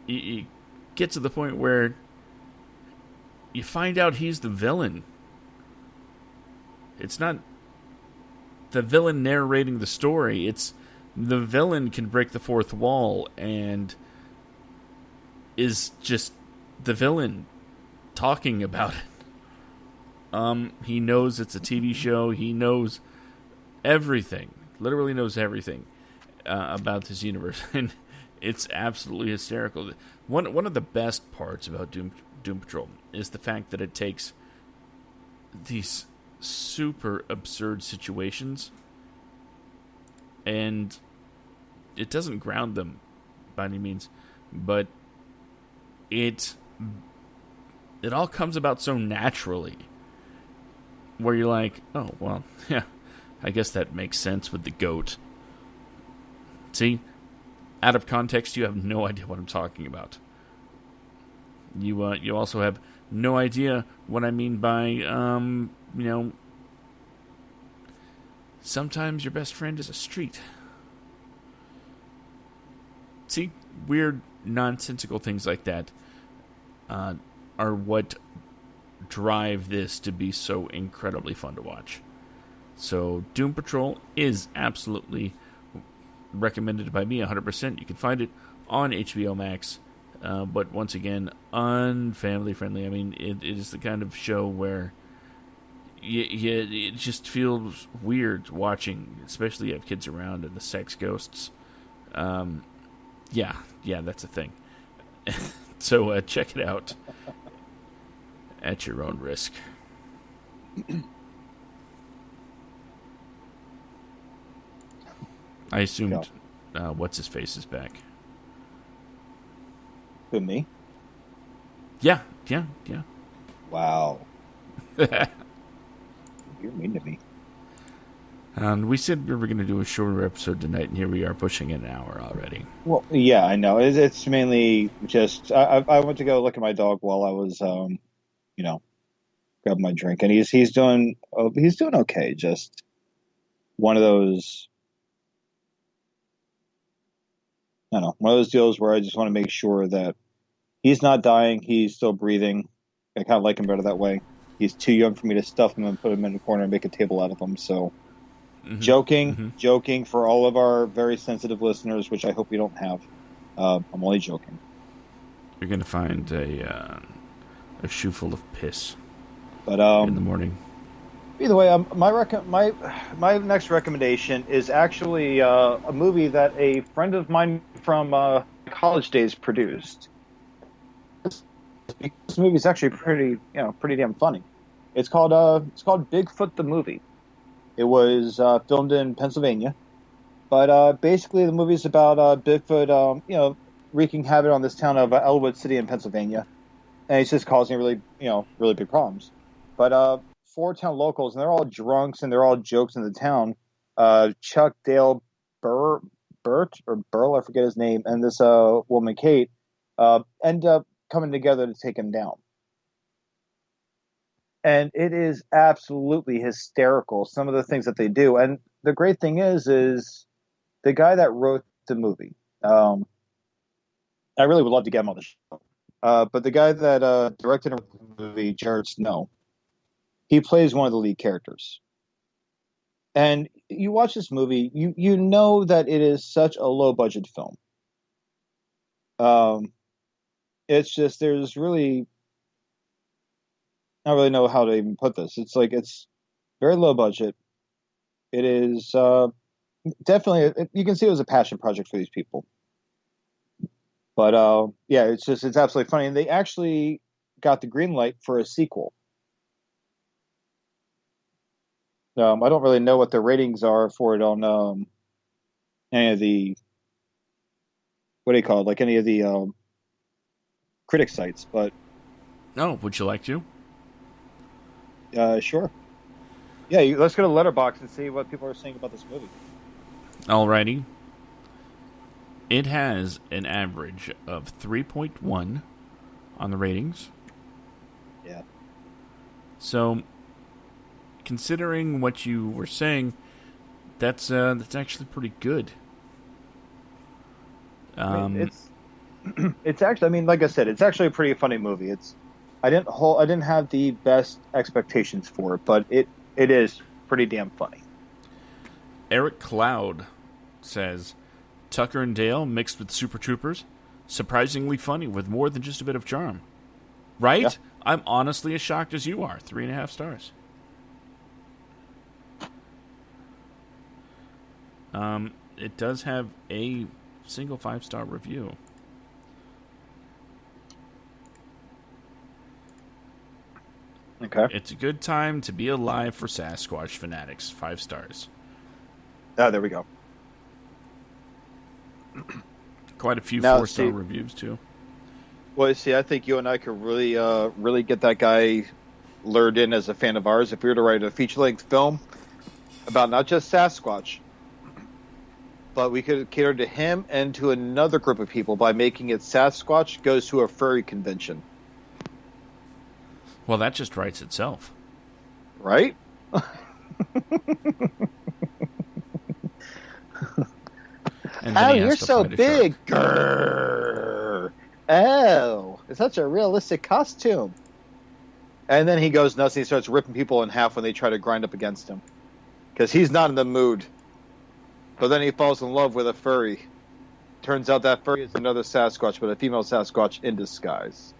A: you get to the point where you find out he's the villain. It's not the villain narrating the story. It's the villain can break the fourth wall and is just the villain talking about it. He knows it's a TV show. He knows everything. Literally knows everything about this universe. And it's absolutely hysterical. One of the best parts about Doom Patrol is the fact that it takes these super absurd situations and it doesn't ground them by any means, but it all comes about so naturally where you're like, oh, well, yeah, I guess that makes sense with the goat. See, out of context, you have no idea what I'm talking about. You also have no idea what I mean by, sometimes your best friend is a street. See, weird, nonsensical things like that are what drive this to be so incredibly fun to watch. So, Doom Patrol is absolutely recommended by me 100%. You can find it on HBO Max. But once again, unfamily friendly. I mean, it is the kind of show where it just feels weird watching, especially if you have kids around and the sex ghosts. Yeah, that's a thing. So check it out at your own risk. I assumed what's his face is back.
B: Who, me?
A: Yeah.
B: Wow. You're mean to me.
A: And we said we were going to do a shorter episode tonight, and here we are pushing an hour already.
B: Well, yeah, I know. It's mainly just I went to go look at my dog while I was grab my drink, and he's doing okay. Just one of those, I don't know, one of those deals where I just want to make sure that he's not dying, he's still breathing. I kind of like him better that way. He's too young for me to stuff him and put him in the corner and make a table out of him. So, joking for all of our very sensitive listeners, which I hope we don't have. I'm only joking.
A: You're going to find a shoe full of piss.
B: But
A: in the morning.
B: Either way, my next recommendation is actually a movie that a friend of mine from college days produced. This movie is actually pretty damn funny. It's called Bigfoot the Movie. It was filmed in Pennsylvania, but basically the movie is about Bigfoot, wreaking havoc on this town of Elwood City in Pennsylvania, and it's just causing really big problems. But 4 town locals, and they're all drunks and they're all jokes in the town. Chuck, Dale, Burt, or Burl, I forget his name, and this woman, Kate, end up coming together to take him down. And it is absolutely hysterical, some of the things that they do. And the great thing is the guy that wrote the movie. I really would love to get him on the show. But the guy that directed the movie, Jared Snow, he plays one of the lead characters. And you watch this movie, you know that it is such a low-budget film. It's just, there's really... I don't really know how to even put this. It's very low budget. It is definitely, you can see it was a passion project for these people. But it's absolutely funny. And they actually got the green light for a sequel. I don't really know what the ratings are for it on any of the, what do you call it? Like any of the critic sites, but...
A: Oh, would you like to?
B: Sure. Yeah, let's go to Letterboxd and see what people are saying about this movie.
A: Alrighty. It has an average of 3.1 on the ratings.
B: Yeah.
A: So, considering what you were saying, that's actually pretty good.
B: It's actually, I mean, like I said, it's actually a pretty funny movie. I didn't have the best expectations for it, but it is pretty damn funny.
A: Eric Cloud says, Tucker and Dale mixed with Super Troopers, surprisingly funny with more than just a bit of charm. Right? Yeah. I'm honestly as shocked as you are. 3.5 stars. It does have a single 5-star review.
B: Okay.
A: It's a good time to be alive for Sasquatch fanatics. 5 stars.
B: Oh, there we go.
A: Quite a few 4-star reviews, too.
B: Well, see, I think you and I could really get that guy lured in as a fan of ours if we were to write a feature-length film about not just Sasquatch, but we could cater to him and to another group of people by making it Sasquatch Goes to a Furry Convention.
A: Well, that just writes itself.
B: Right? Oh, you're so big. Grrr. Oh, it's such a realistic costume. And then he goes nuts and he starts ripping people in half when they try to grind up against him. Because he's not in the mood. But then he falls in love with a furry. Turns out that furry is another Sasquatch, but a female Sasquatch in disguise.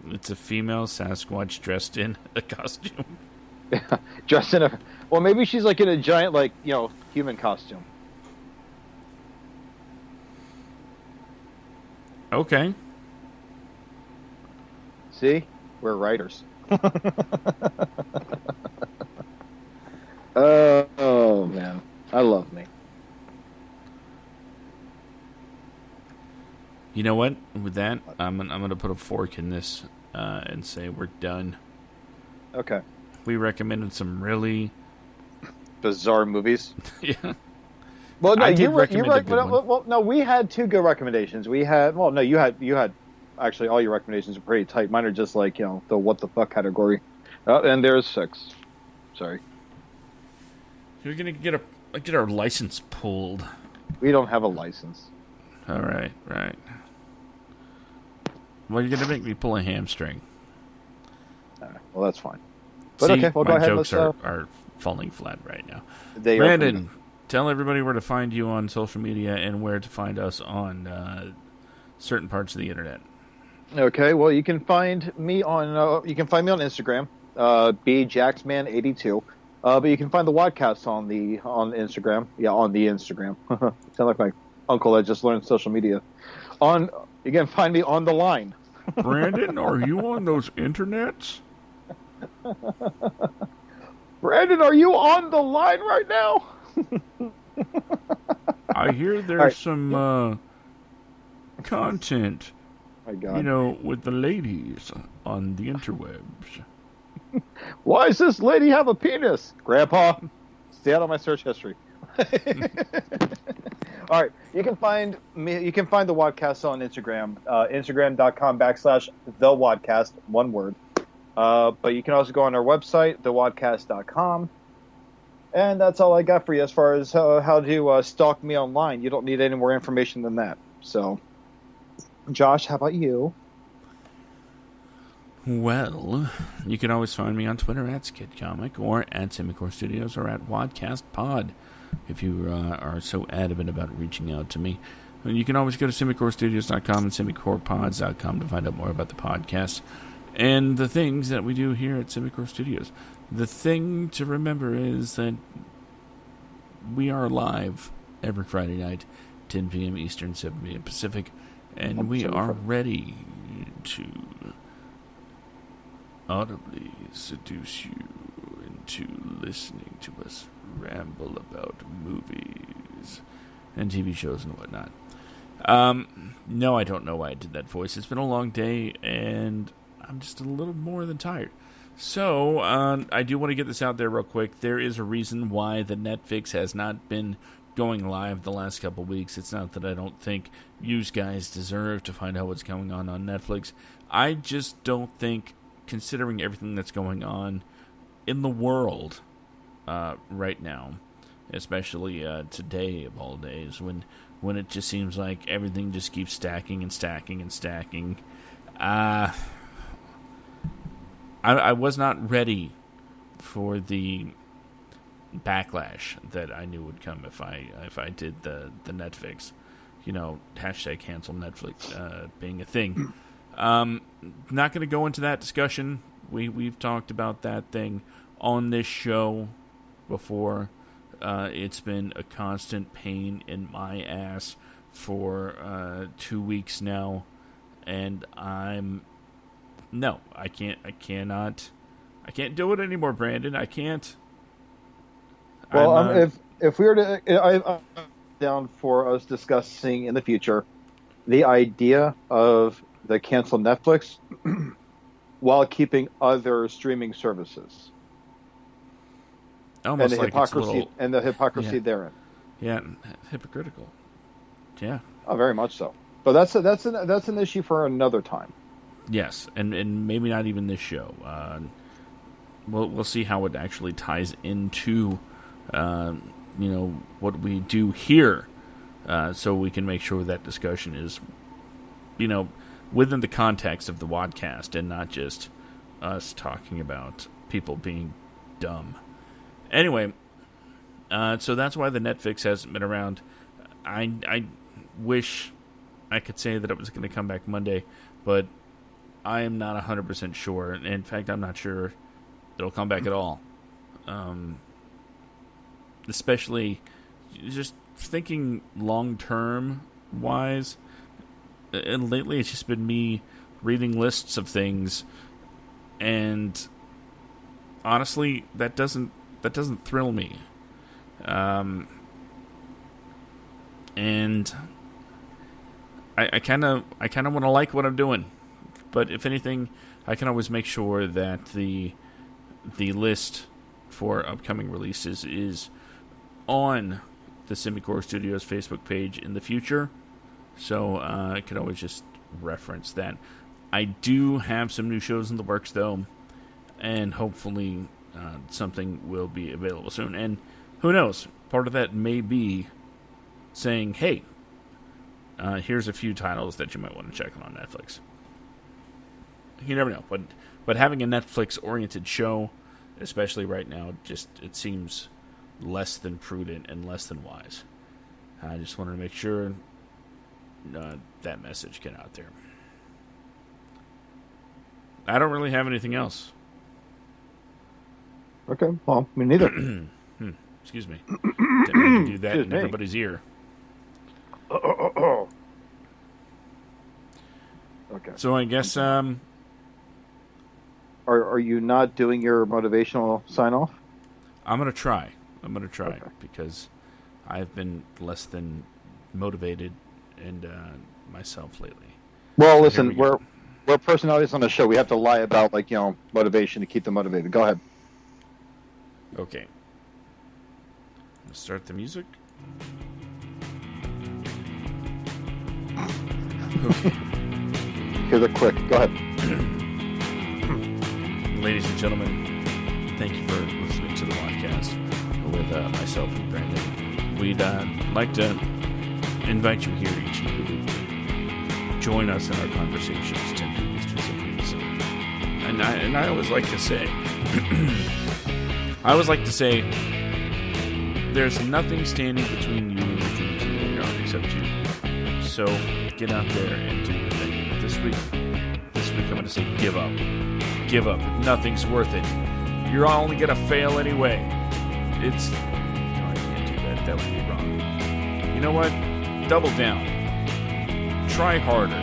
A: It's a female Sasquatch dressed in a costume.
B: Yeah, dressed in a... Well, maybe she's like in a giant, human costume.
A: Okay.
B: See? We're writers. Oh, man. I love me.
A: You know what? With that, I'm gonna put a fork in this and say we're done.
B: Okay.
A: We recommended some really
B: Bizarre movies.
A: yeah.
B: Well, no,
A: I did
B: you're
A: recommend a good one.
B: well, no, we had two good recommendations. We had, well, no, you had actually all your recommendations are pretty tight. Mine are just like, the what the fuck category. And there's 6. Sorry.
A: You're gonna get our license pulled.
B: We don't have a license.
A: All right. Well, you're gonna make me pull a hamstring.
B: Well, that's fine. But
A: See,
B: okay, well, go
A: my
B: ahead.
A: jokes
B: Let's,
A: are falling flat right now.
B: they
A: Brandon, tell everybody where to find you on social media and where to find us on certain parts of the internet.
B: Okay, well, you can find me on Instagram, bjacksman82. But you can find the WADcast on Instagram. Yeah, on the Instagram. Sound like my uncle that just learned social media. You can find me on the line.
A: Brandon, are you on those internets?
B: Brandon, are you on the line right now?
A: I hear there's
B: right.
A: some content,
B: My God.
A: with the ladies on the interwebs.
B: Why does this lady have a penis? Grandpa, stay out of my search history. All right, you can find me. You can find the WADcast on Instagram, Instagram.com/the WADcast, one word. But you can also go on our website, thewadcast.com. And that's all I got for you as far as how to stalk me online. You don't need any more information than that. So, Josh, how about you?
A: Well, you can always find me on Twitter at SkidComic or at Semicore Studios or at WADcastPod if you are so adamant about reaching out to me. And you can always go to SemicoreStudios.com and SemicorePods.com to find out more about the podcast and the things that we do here at Semicore Studios. The thing to remember is that we are live every Friday night, 10 p.m. Eastern, 7 p.m. Pacific, and we are ready to audibly seduce you into listening to us ramble about movies and TV shows and whatnot. No, I don't know why I did that voice. It's been a long day, and I'm just a little more than tired. So, I do want to get this out there real quick. There is a reason why the Netflix has not been going live the last couple weeks. It's not that I don't think you guys deserve to find out what's going on Netflix. I just don't think, considering everything that's going on in the world right now, especially today of all days, when it just seems like everything just keeps stacking and stacking and stacking, I was not ready for the backlash that I knew would come if I did the Netflix, hashtag cancel Netflix being a thing. Not going to go into that discussion. We've talked about that thing on this show before. It's been a constant pain in my ass for 2 weeks now, and I can't do it anymore, Brandon. I can't.
B: Well, if we were to, I'm down for us discussing in the future the idea of the cancel Netflix while keeping other streaming services.
A: Almost
B: and the
A: like
B: hypocrisy and the hypocrisy therein.
A: Yeah, hypocritical. Yeah.
B: Oh, very much so. But that's an issue for another time.
A: Yes, and maybe not even this show. We'll see how it actually ties into what we do here, so we can make sure that discussion is within the context of the WADcast and not just us talking about people being dumb. Anyway, so that's why the Netflix hasn't been around. I wish I could say that it was going to come back Monday, but I am not 100% sure. In fact, I'm not sure it'll come back at all. Especially just thinking long-term wise. And lately it's just been me reading lists of things, and honestly, that doesn't thrill me. And I kind of want to like what I'm doing, but if anything, I can always make sure that the list for upcoming releases is on the Semicore Studios Facebook page in the future, so I can always just reference that. I do have some new shows in the works, though, and hopefully something will be available soon. And who knows, part of that may be saying, hey, here's a few titles that you might want to check on Netflix. You never know, but having a Netflix-oriented show, especially right now, it seems less than prudent and less than wise. I just wanted to make sure that message get out there. I don't really have anything else.
B: Okay, well, me neither.
A: Excuse me. Didn't mean to do that in everybody's ear.
B: Okay.
A: So I guess...
B: Are you not doing your motivational sign-off?
A: I'm going to try.
B: Okay.
A: Because I've been less than motivated and myself lately.
B: Well, listen, we're personalities on the show. We have to lie about, motivation to keep them motivated. Go ahead.
A: Okay. Let's start the music. Okay.
B: Here's a quick. Go ahead.
A: Ladies and gentlemen, thank you for listening to the WADcast with myself and Brandon. We'd like to invite you here each and every week. Join us in our conversations, 10 p.m. Eastern Standard Time. And I always like to say, there's nothing standing between you and your dreams in the yard except you. So get out there and do your thing. But this week I'm going to say give up. Give up. Nothing's worth it. You're only going to fail anyway. No, I can't do that. That would be wrong. You know what? Double down. Try harder.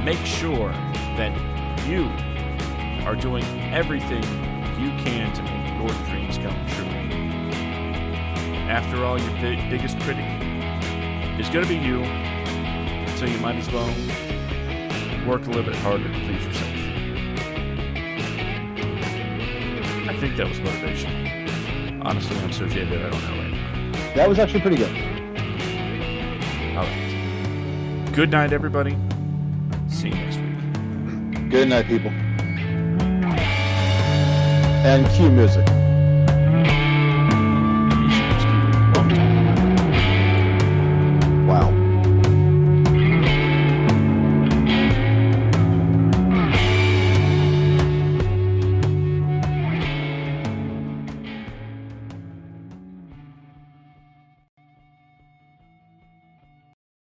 A: Make sure that you are doing everything you can to make your dreams come true. After all, your biggest critic is going to be you, so you might as well work a little bit harder to please yourself. I think that was motivation. Honestly, I'm so jaded, I don't know right now.
B: That was actually pretty good.
A: All right. Good night, everybody. See you next week.
B: Good night, people. And cue music.